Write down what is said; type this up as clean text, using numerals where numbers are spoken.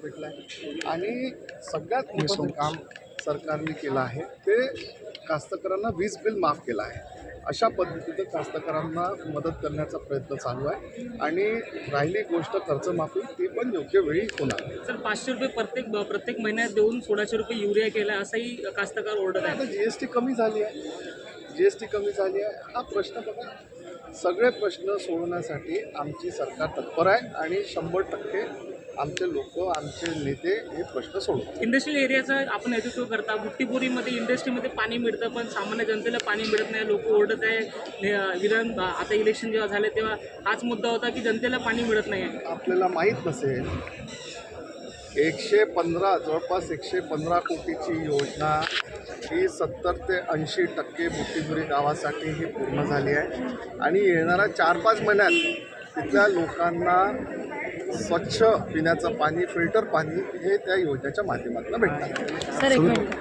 भेटला आहे. आणि सगळ्यात महत्त्वाचं काम सरकारने केलं आहे ते कास्तकारांना वीज बिल माफ केलं आहे. अशा पद्धतीनं कास्तकारांना मदत करण्याचा प्रयत्न चालू आहे आणि राहिली गोष्ट कर्जमाफी ती पण योग्य वेळी होणार. सर 500 रुपये प्रत्येक महिन्यात देऊन 1600 रुपये युरिया केला असंही कास्तकार ओरडत आहे. आता GST कमी झाली आहे, GST कमी झाली आहे. हा प्रश्न बघा, सगळे प्रश्न सोडवण्यासाठी आमची सरकार तत्पर आहे आणि 100% आमचे लोक, आमचे नेते हे प्रश्न सोडवतात. इंडस्ट्रियल एरियाचा आपण नेतृत्व करता. बुट्टीपुरीमध्ये इंडस्ट्रीमध्ये पाणी मिळतं पण सामान्य जनतेला पाणी मिळत नाही. लोक ओरडत आहे. आता इलेक्शन जेव्हा झाले तेव्हा हाच मुद्दा होता की जनतेला पाणी मिळत नाही आहे. आपल्याला माहीत नसेल 115 जवळपास 115 कोटीची योजना ही 70 ते 80% बुट्टीपुरी गावासाठी ही पूर्ण झाली आहे आणि येणाऱ्या 4-5 महिन्यात तिथल्या लोकांना स्वच्छ पिण्याचं पाणी, फिल्टर पाणी हे त्या योजनेच्या माध्यमातून भेटणार. सर एक मिनिट